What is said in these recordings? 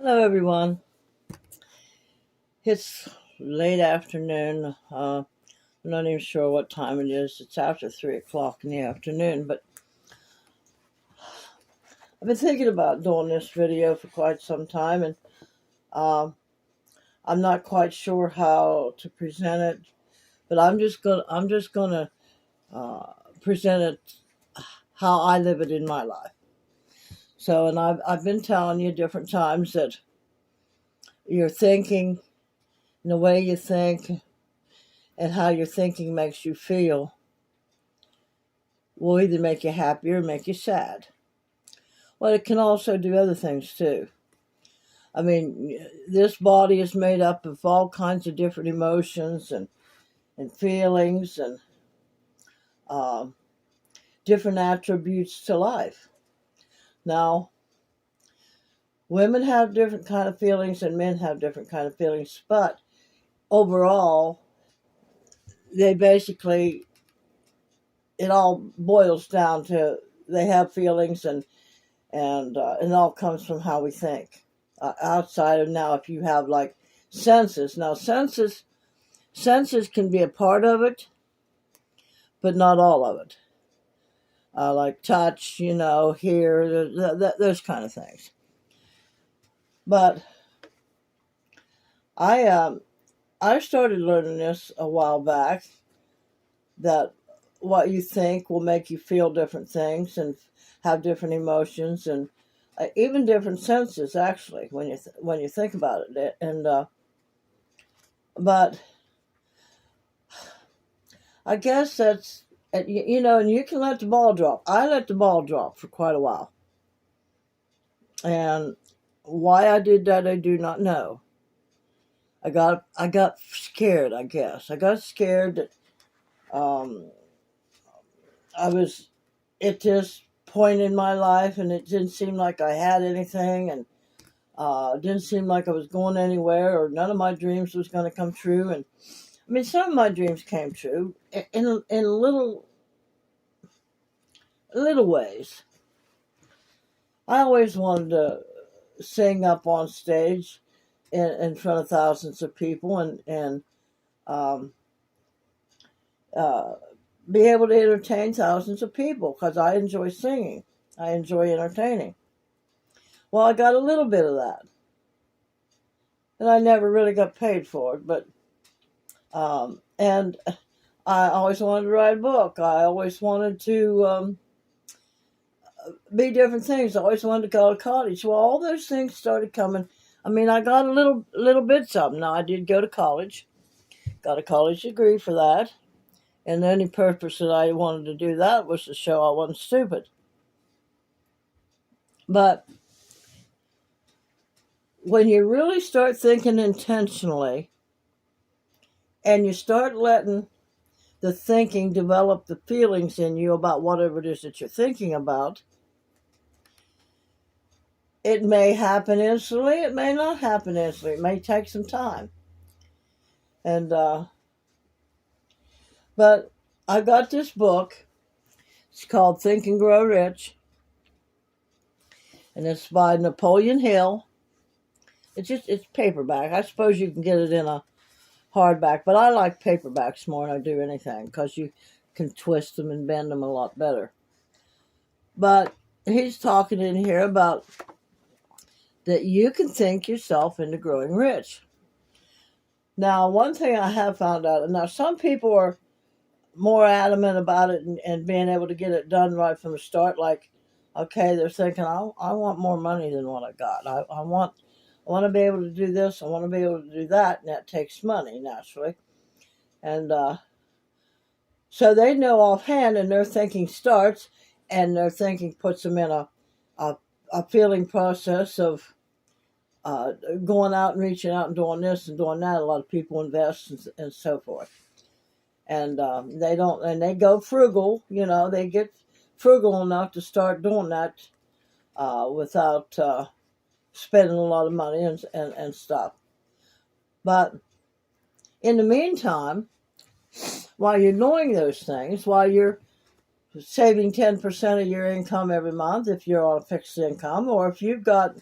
Hello, everyone. It's late afternoon. I'm not even sure what time it is. It's after 3 o'clock in the afternoon, but I've been thinking about doing this video for quite some time, and um, I'm not quite sure how to present it. But I'm just gonna uh, present it how I live it in my life. So, and I've been telling you different times that your thinking, and the way you think, and how your thinking makes you feel will either make you happy or make you sad. Well, it can also do other things too. I mean, this body is made up of all kinds of different emotions and feelings and um, different attributes to life. Now, women have different kind of feelings and men have different kind of feelings, but overall, they basically, it all boils down to they have feelings and it all comes from how we think. Outside of now, if you have like senses, now senses can be a part of it, but not all of it. Like touch, hear, those kind of things. But I started learning this a while back, that what you think will make you feel different things and have different emotions and even different senses. Actually, when you think about it, but I guess that's and you can let the ball drop. I let the ball drop for quite a while, and why I did that, I do not know. I got scared. I guess I got scared that I was at this point in my life, and it didn't seem like I had anything, and it didn't seem like I was going anywhere, or none of my dreams was going to come true. And I mean, some of my dreams came true in little ways. I always wanted to sing up on stage in front of thousands of people and um, uh, be able to entertain thousands of people because I enjoy singing. I enjoy entertaining. Well, I got a little bit of that, and I never really got paid for it. But and I always wanted to write a book. I always wanted to be different things. I always wanted to go to college. Well, all those things started coming. I mean, I got a little bits of them. Now, I did go to college, got a college degree for that, and the only purpose that I wanted to do that was to show I wasn't stupid. But when you really start thinking intentionally, and you start letting the thinking develop the feelings in you about whatever it is that you're thinking about, it may happen instantly, it may not happen instantly, it may take some time. And but I got this book. It's called Think and Grow Rich, and it's by Napoleon Hill. It's paperback. I suppose you can get it in a hardback, but I like paperbacks more than I do anything because you can twist them and bend them a lot better. But he's talking in here about that you can think yourself into growing rich. Now, one thing I have found out, and now some people are more adamant about it and being able to get it done right from the start. Like, okay, they're thinking, I want more money than what I got. I want to be able to do this. I want to be able to do that, and that takes money naturally. And so they know offhand, and their thinking starts, and their thinking puts them in a feeling process of going out and reaching out and doing this and doing that. A lot of people invest and so forth. And they don't, and they go frugal. They get frugal enough to start doing that without spending a lot of money and stuff. But in the meantime, while you're doing those things, while you're saving 10% of your income every month, if you're on a fixed income, or if you've got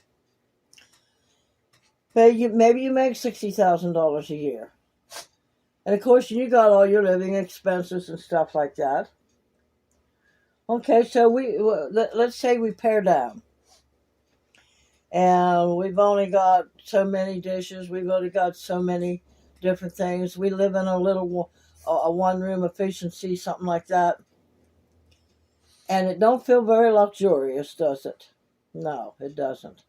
Maybe you make $60,000 a year. And of course, you got all your living expenses and stuff like that. Okay, so let's say we pare down. And we've only got so many dishes. We've only got so many different things. We live in a one-room efficiency, something like that. And it don't feel very luxurious, does it? No, it doesn't.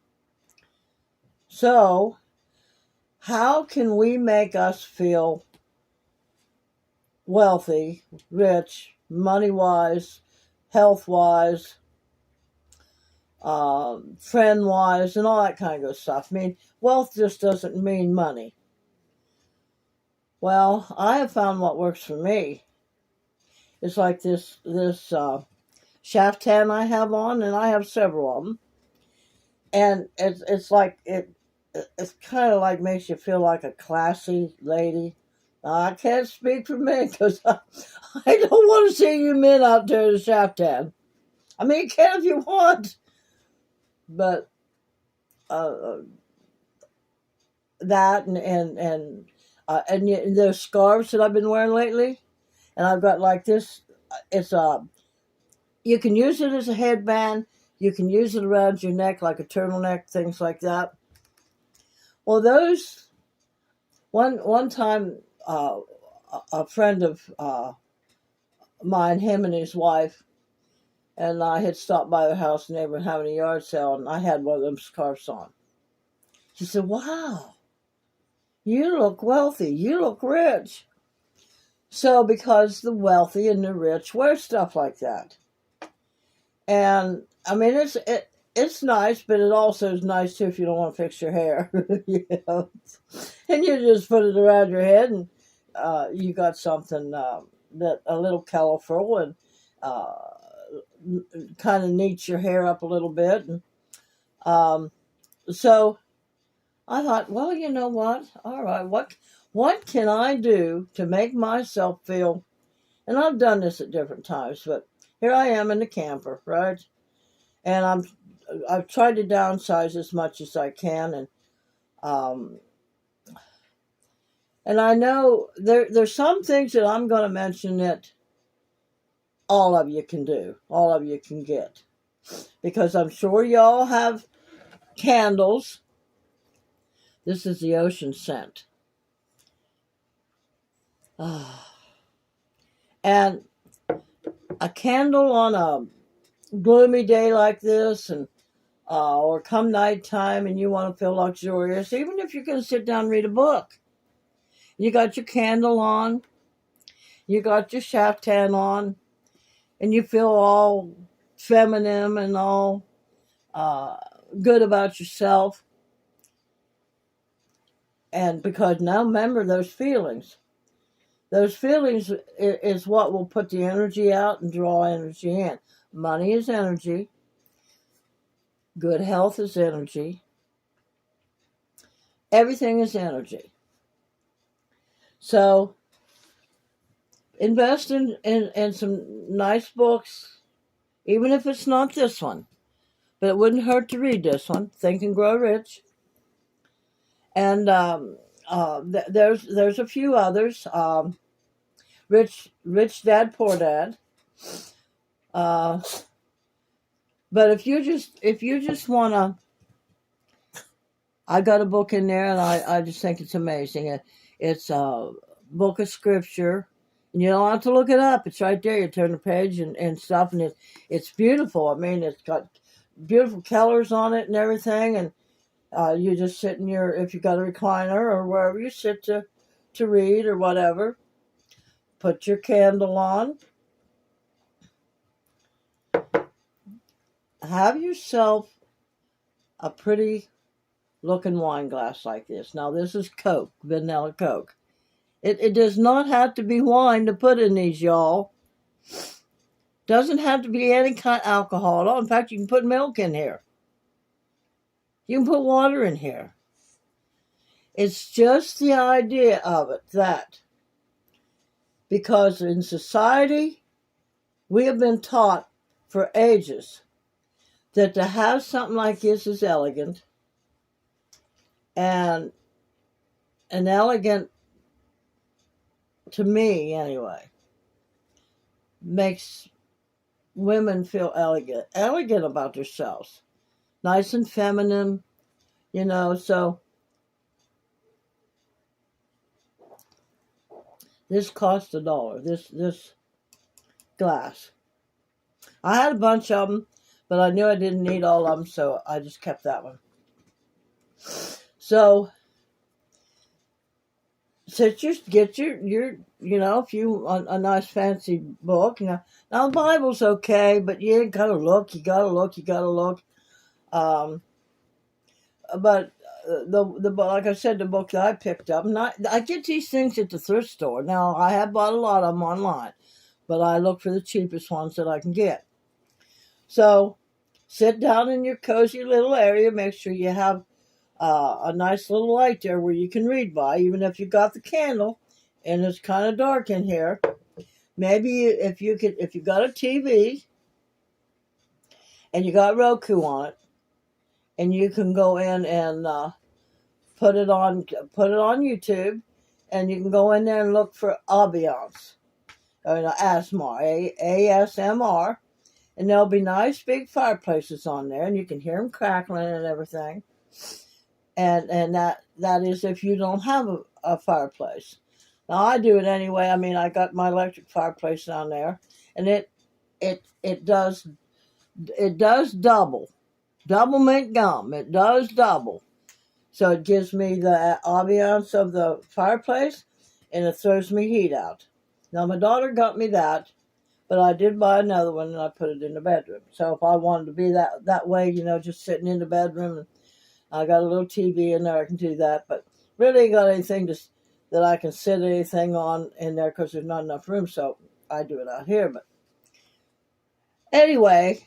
So, how can we make us feel wealthy, rich, money-wise, health-wise, friend-wise, and all that kind of good stuff? I mean, wealth just doesn't mean money. Well, I have found what works for me. It's like this shaft tan I have on, and I have several of them, and it's like it's kind of like makes you feel like a classy lady. I can't speak for me because I don't want to see you men out there in the shaft tan. I mean, you can if you want, but that and those scarves that I've been wearing lately, and I've got like this. It's you can use it as a headband. You can use it around your neck like a turtleneck, things like that. Well, those one time, a friend of mine, him and his wife, and I had stopped by their house and they were having a yard sale, and I had one of them scarves on. She said, "Wow, you look wealthy. You look rich." So, because the wealthy and the rich wear stuff like that, and I mean it's nice, but it also is nice too if you don't want to fix your hair, you know. And you just put it around your head, and you got something that a little colorful and kind of neats your hair up a little bit. And so I thought, well, you know what? All right, what can I do to make myself feel? And I've done this at different times, but here I am in the camper, right? And I've tried to downsize as much as I can, and I know there's some things that I'm going to mention that all of you can do, all of you can get, because I'm sure y'all have candles. This is the ocean scent. And a candle on a gloomy day like this, and or come nighttime and you want to feel luxurious, even if you're going to sit down and read a book, you got your candle on, you got your shaft tan on, and you feel all feminine and all good about yourself. And because now remember those feelings. Those feelings is what will put the energy out and draw energy in. Money is energy. Good health is energy. Everything is energy. So invest in some nice books, even if it's not this one. But it wouldn't hurt to read this one, Think and Grow Rich. And there's a few others. Rich Dad, Poor Dad. But if you just wanna, I got a book in there, and I just think it's amazing. It's a book of scripture, and you don't have to look it up. It's right there. You turn the page and stuff, and it's beautiful. I mean, it's got beautiful colors on it and everything, and you just sit in if you got a recliner or wherever you sit to read or whatever. Put your candle on. Have yourself a pretty looking wine glass like this. Now this is Coke, vanilla Coke. It does not have to be wine to put in these, y'all. Doesn't have to be any kind of alcohol at all. In fact, you can put milk in here. You can put water in here. It's just the idea of it that because in society we have been taught for ages that to have something like this is elegant, And an elegant, to me anyway, makes women feel elegant about themselves, nice and feminine, so this cost $1, this glass. I had a bunch of them, but I knew I didn't need all of them, so I just kept that one. So get your if you a nice fancy book. Now the Bible's okay, but you gotta look. But the like I said, the book that I picked up, I get these things at the thrift store. Now I have bought a lot of them online, but I look for the cheapest ones that I can get. So sit down in your cozy little area. Make sure you have a nice little light there where you can read by, even if you got the candle and it's kind of dark in here. Maybe if you got a TV and you got Roku on it, and you can go in and put it on YouTube, and you can go in there and look for ambiance, or ASMR, ASMR, and there'll be nice big fireplaces on there, and you can hear them crackling and everything. And that is if you don't have a fireplace. Now I do it anyway. I mean, I got my electric fireplace down there, and it does double mint gum. It does double. So it gives me the ambiance of the fireplace, and it throws me heat out. Now my daughter got me that, but I did buy another one, and I put it in the bedroom. So if I wanted to be that way, just sitting in the bedroom, and I got a little TV in there, I can do that. But really ain't got anything that I can sit anything on in there because there's not enough room. So I do it out here. But anyway,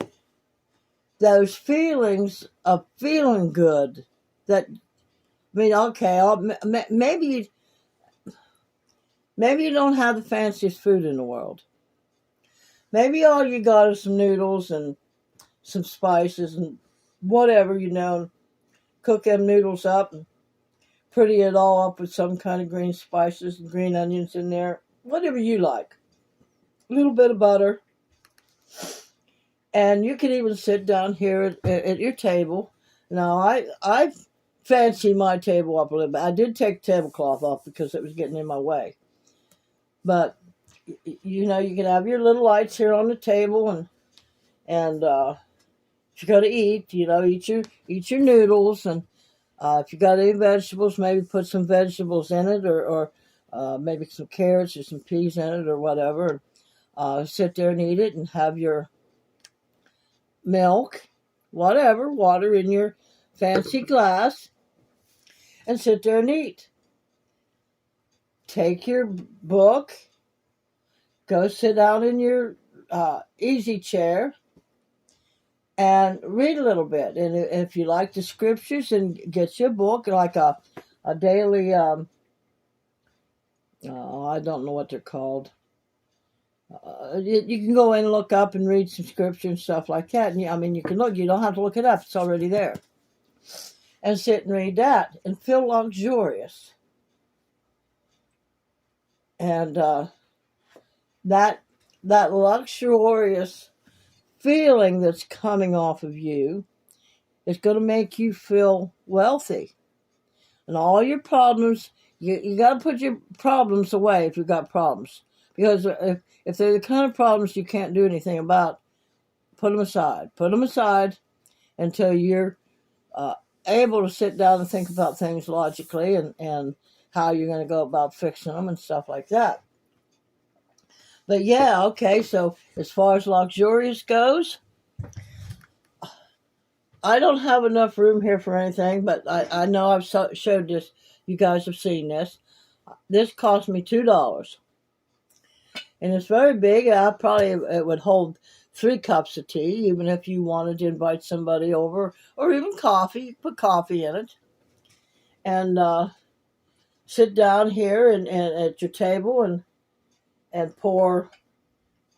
those feelings of feeling good, okay, maybe you don't have the fanciest food in the world. Maybe all you got is some noodles and some spices and whatever, cook them noodles up and pretty it all up with some kind of green spices and green onions in there, whatever you like. A little bit of butter. And you can even sit down here at your table. Now, I fancy my table up a little bit. I did take the tablecloth off because it was getting in my way. But, you can have your little lights here on the table, and if you're going to eat, eat your noodles, and if you got any vegetables, maybe put some vegetables in it, or maybe some carrots or some peas in it, or whatever. Sit there and eat it, and have your milk, whatever, water in your fancy glass, and sit there and eat. Take your book, go sit down in your easy chair, and read a little bit. And if you like the scriptures, and get you a book, like a daily, I don't know what they're called. You can go in and look up and read some scripture and stuff like that. And you can look. You don't have to look it up. It's already there. And sit and read that and feel luxurious. And that luxurious feeling that's coming off of you is going to make you feel wealthy. And all your problems, you got to put your problems away if you've got problems. Because if they're the kind of problems you can't do anything about, put them aside. Put them aside until you're able to sit down and think about things logically, and how you're going to go about fixing them and stuff like that. But yeah, okay, so as far as luxurious goes, I don't have enough room here for anything, but I know I've showed this. You guys have seen this. This cost me $2. And it's very big. It would hold 3 cups of tea, even if you wanted to invite somebody over, or even coffee. You put coffee in it. And sit down here and at your table and pour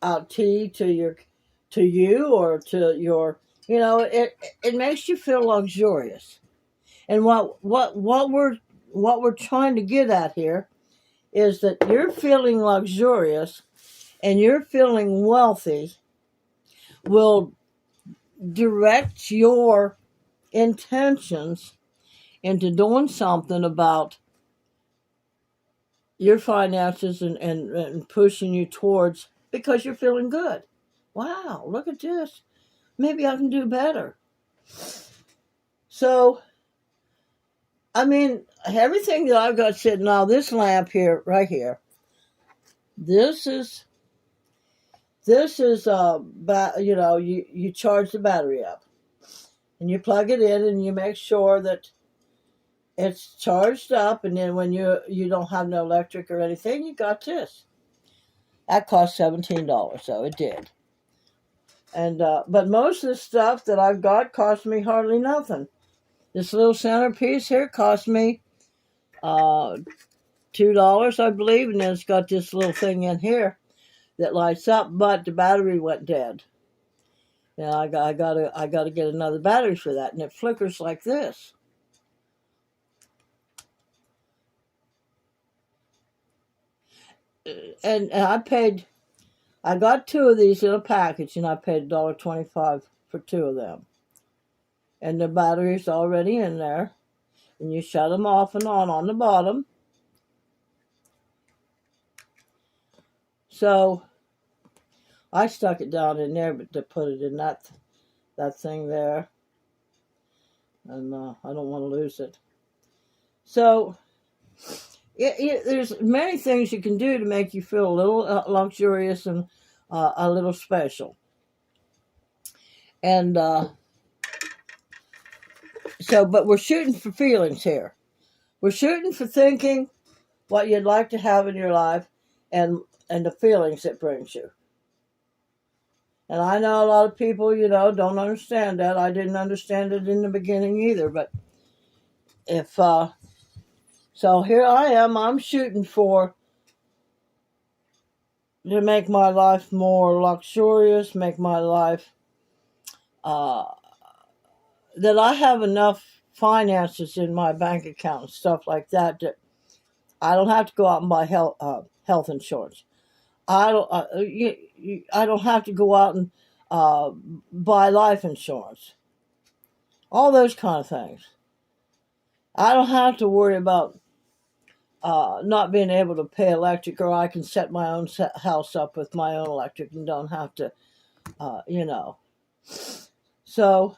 out tea to you or to your, it makes you feel luxurious. And what we're trying to get at here is that you're feeling luxurious and you're feeling wealthy will direct your intentions into doing something about your finances and pushing you towards, because you're feeling good. Wow, look at this. Maybe I can do better. So, I mean, everything that I've got sitting now, this lamp here, right here, this is you charge the battery up and you plug it in and you make sure that it's charged up, and then when you don't have no electric or anything, you got this. That cost $17, so it did. And but most of the stuff that I've got cost me hardly nothing. This little centerpiece here cost me $2, I believe, and then it's got this little thing in here that lights up, but the battery went dead. And I gotta get another battery for that, and it flickers like this. And I got two of these in a package, and I paid $1.25 for two of them. And the battery's already in there, and you shut them off and on the bottom. So I stuck it down in there, but to put it in that thing there, and I don't want to lose it. So there's many things you can do to make you feel a little luxurious and a little special. And but we're shooting for feelings here. We're shooting for thinking what you'd like to have in your life and the feelings it brings you. And I know a lot of people, don't understand that. I didn't understand it in the beginning either. But so here I am. I'm shooting to make my life more luxurious, make my life that I have enough finances in my bank account and stuff like that I don't have to go out and buy health insurance. I don't have to go out and buy life insurance. All those kind of things. I don't have to worry about not being able to pay electric, or I can set my own house up with my own electric and don't have to, So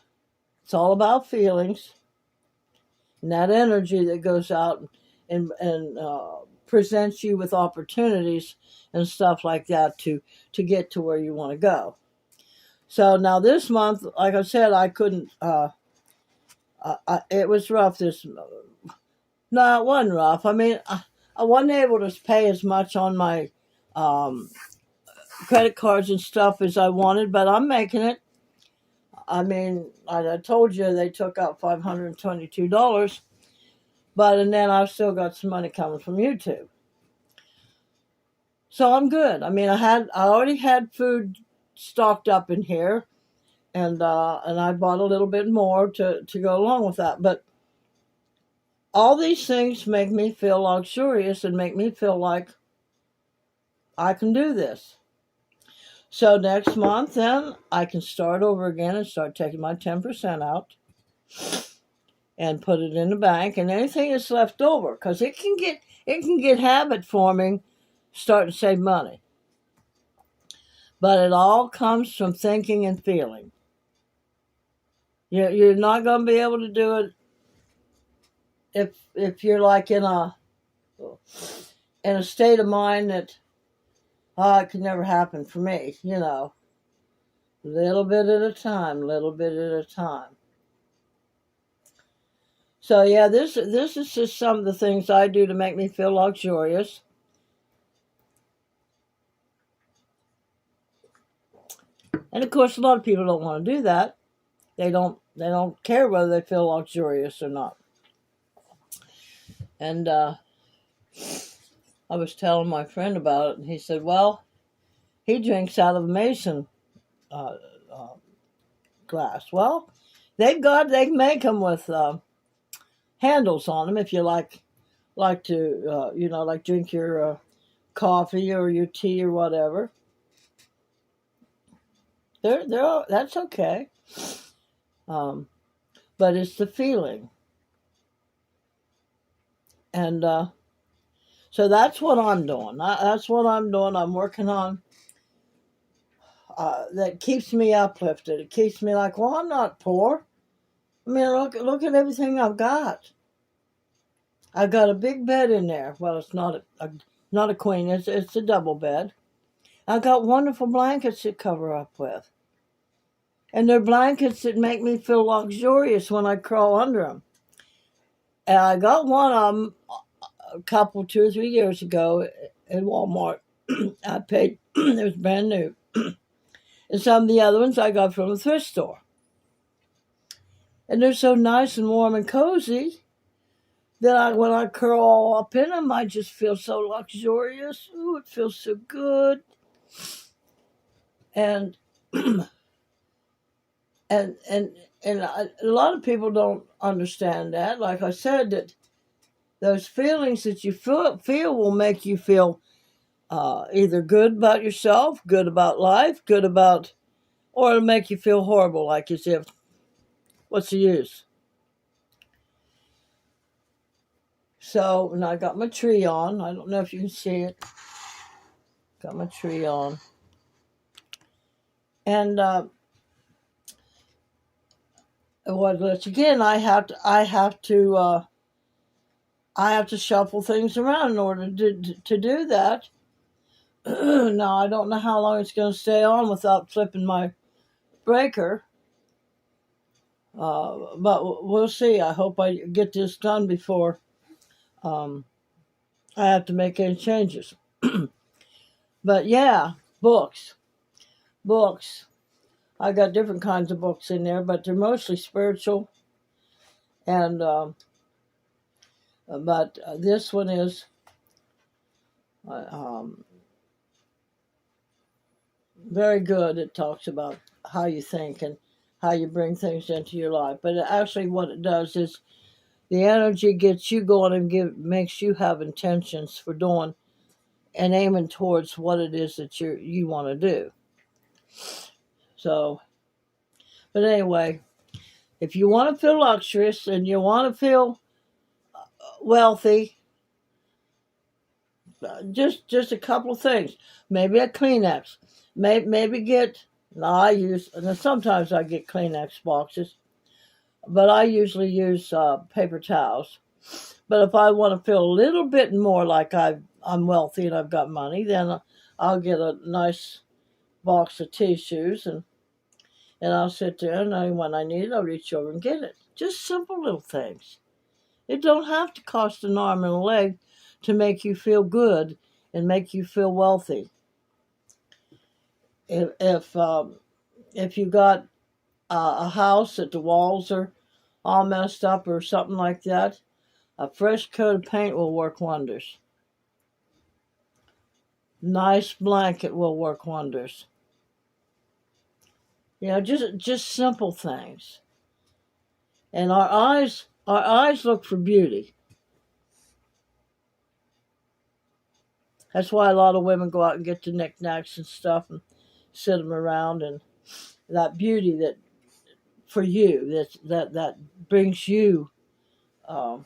it's all about feelings and that energy that goes out and presents you with opportunities and stuff like that to get to where you want to go. So now this month, like I said, I couldn't. It was rough. No, it wasn't rough. I mean, I wasn't able to pay as much on my credit cards and stuff as I wanted, but I'm making it. I mean, I told you they took out $522, and then I've still got some money coming from YouTube. So I'm good. I mean, I already had food stocked up in here, and I bought a little bit more to go along with that. But all these things make me feel luxurious and make me feel like I can do this. So next month, then, I can start over again and start taking my 10% out and put it in the bank, and anything that's left over, because it can get habit forming, starting to save money. But it all comes from thinking and feeling. You're not going to be able to do it if you're like in a state of mind that it could never happen for me. Little bit at a time, little bit at a time. So yeah, this is just some of the things I do to make me feel luxurious. And of course, a lot of people don't want to do that. They don't care whether they feel luxurious or not. And I was telling my friend about it, and he said, well, he drinks out of a mason glass. Well, they can make them with handles on them if you like to like drink your coffee or your tea or whatever. That's okay. But it's the feeling, and so that's what I'm doing. That's what I'm doing. I'm working on that keeps me uplifted. It keeps me like, well, I'm not poor. I mean, look at everything I've got. I've got a big bed in there. Well, it's not a queen. It's a double bed. I've got wonderful blankets to cover up with. And they're blankets that make me feel luxurious when I crawl under them. And I got one of them a couple, 2 or 3 years ago in Walmart. I paid, it was brand new. And some of the other ones I got from a thrift store. And they're so nice and warm and cozy that when I curl up in them, I just feel so luxurious. Ooh, it feels so good. And and a lot of people don't understand that. Like I said, that those feelings that you feel will make you feel either good about yourself, good about life, or it'll make you feel horrible, like as if, what's the use? So, and I got my tree on. I don't know if you can see it. Got my tree on. And again, I have to shuffle things around in order to do that. Now, I don't know how long it's going to stay on without flipping my breaker. But we'll see. I hope I get this done before I have to make any changes. But yeah, books. I got different kinds of books in there, but they're mostly spiritual. And but this one is very good. It talks about how you think and how you bring things into your life. But actually, what it does is the energy gets you going and makes you have intentions for doing and aiming towards what it is that you want to do. So, but anyway, if you want to feel luxurious and you want to feel wealthy, just a couple of things. Maybe a Kleenex. Maybe get. Sometimes I get Kleenex boxes, but I usually use paper towels. But if I want to feel a little bit more like I'm wealthy and I've got money, then I'll get a nice box of tissues and I'll sit there and when I need it, I'll reach over and get it. Just simple little things. It don't have to cost an arm and a leg to make you feel good and make you feel wealthy. If you got a house that the walls are all messed up or something like that, a fresh coat of paint will work wonders. Nice blanket will work wonders. Just simple things. And our eyes look for beauty. That's why a lot of women go out and get the knickknacks and stuff and sit them around, and that beauty that for you that brings you love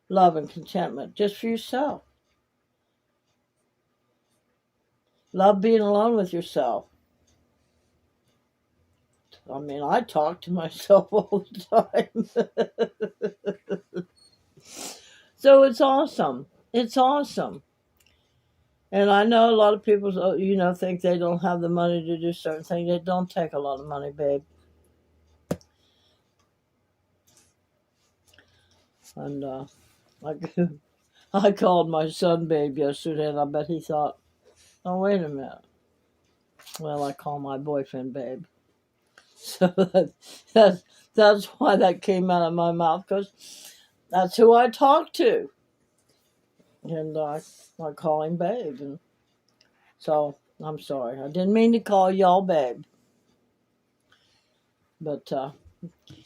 and contentment just for yourself. Love being alone with yourself. I mean, I talk to myself all the time. So it's awesome. It's awesome. And I know a lot of people, think they don't have the money to do certain things. It don't take a lot of money, babe. And I called my son babe yesterday, and I bet he thought, oh, wait a minute. Well, I call my boyfriend babe. So that's why that came out of my mouth, because that's who I talk to. And I call him babe. And so, I'm sorry. I didn't mean to call y'all babe. But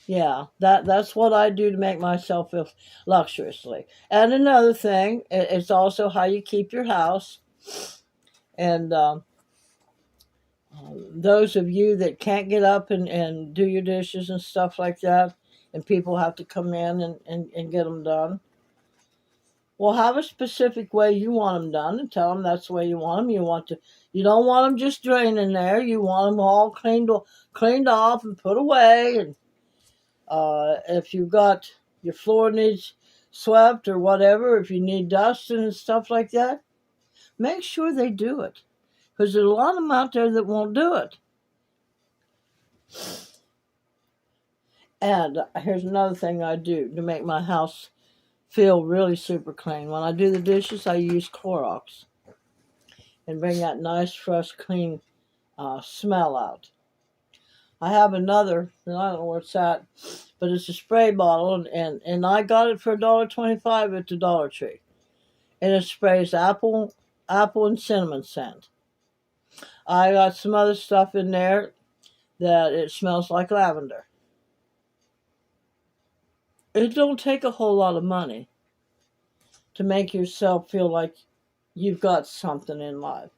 Yeah, that's what I do to make myself feel luxuriously. And another thing, it's also how you keep your house. And those of you that can't get up and do your dishes and stuff like that, and people have to come in and get them done, well, have a specific way you want them done and tell them that's the way you want them. You don't want them just draining there. You want them all cleaned off and put away. And if you've got your floor needs swept or whatever, if you need dusting and stuff like that, make sure they do it. Because there's a lot of them out there that won't do it. And here's another thing I do to make my house feel really super clean. When I do the dishes, I use Clorox and bring that nice, fresh, clean smell out. I have another, and I don't know where it's at, but it's a spray bottle, and I got it for $1.25 at the Dollar Tree. And it sprays apple and cinnamon scent. I got some other stuff in there that it smells like lavender. It don't take a whole lot of money to make yourself feel like you've got something in life.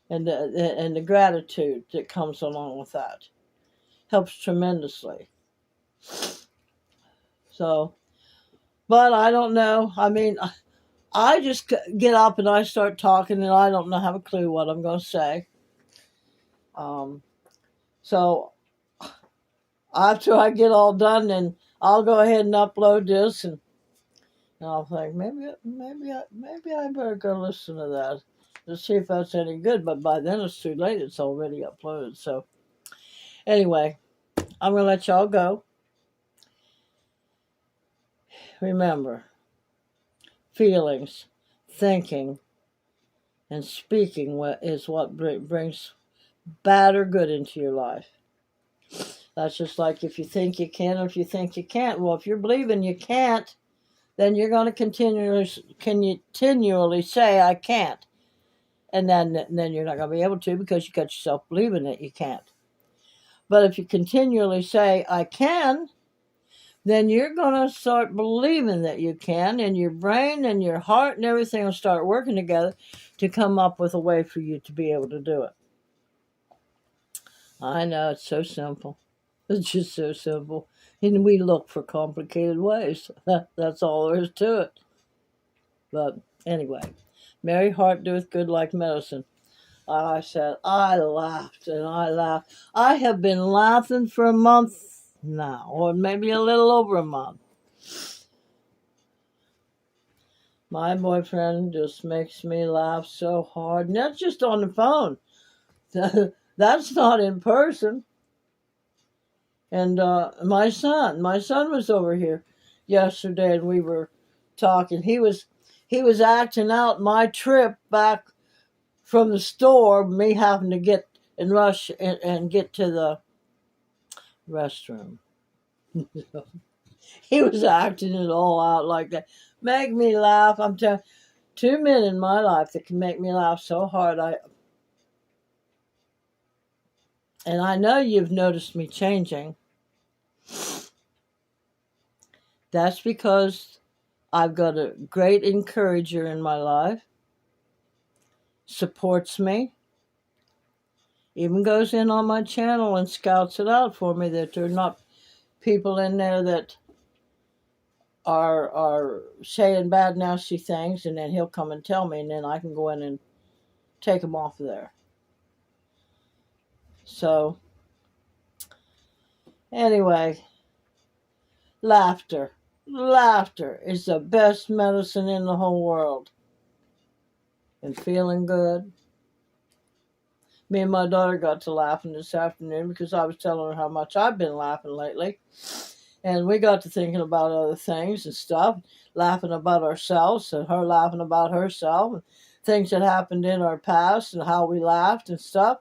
And the gratitude that comes along with that helps tremendously. So, but I don't know. I mean, I just get up and I start talking, and I don't have a clue what I'm going to say. So after I get all done, then I'll go ahead and upload this, and I'll think maybe I better go listen to that to see if that's any good. But by then it's too late; it's already uploaded. So anyway, I'm gonna let y'all go. Remember, feelings, thinking, and speaking is what brings bad or good into your life. That's just like if you think you can or if you think you can't. Well, if you're believing you can't, then you're going to continually say, I can't. And then you're not going to be able to because you got yourself believing that you can't. But if you continually say, I can, then you're going to start believing that you can, and your brain and your heart and everything will start working together to come up with a way for you to be able to do it. I know, it's so simple. It's just so simple. And we look for complicated ways. That's all there is to it. But anyway, merry heart doeth good like medicine. I said, I laughed and I laughed. I have been laughing for a month now, or maybe a little over a month. My boyfriend just makes me laugh so hard. And that's just on the phone. That's not in person. And my son was over here yesterday, and we were talking. He was acting out my trip back from the store, me having to get and rush and get to the restroom. He was acting it all out like that. Make me laugh. I'm telling you, 2 men in my life that can make me laugh so hard. And I know you've noticed me changing. That's because I've got a great encourager in my life. Supports me. Even goes in on my channel and scouts it out for me that there are not people in there that are saying bad, nasty things, and then he'll come and tell me, and then I can go in and take them off of there. So, anyway, laughter. Laughter is the best medicine in the whole world. And feeling good. Me and my daughter got to laughing this afternoon because I was telling her how much I've been laughing lately. And we got to thinking about other things and stuff, laughing about ourselves and her laughing about herself and things that happened in our past and how we laughed and stuff.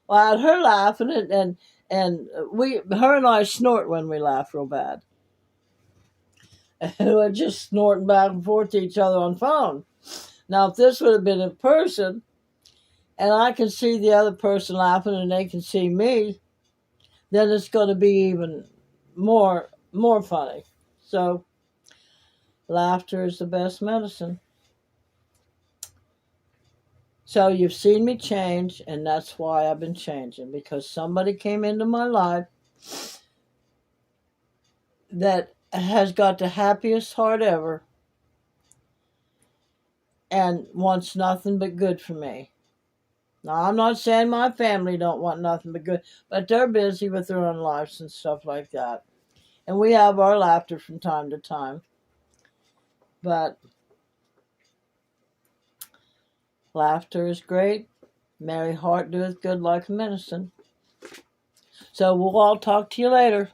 Well, I had her laughing and her and I snort when we laugh real bad. And we're just snorting back and forth to each other on phone. Now, if this would have been in person, and I can see the other person laughing and they can see me, then it's going to be even more funny. So laughter is the best medicine. So you've seen me change, and that's why I've been changing, because somebody came into my life that has got the happiest heart ever and wants nothing but good for me. Now, I'm not saying my family don't want nothing but good, but they're busy with their own lives and stuff like that. And we have our laughter from time to time. But laughter is great. Merry heart doeth good like medicine. So we'll all talk to you later.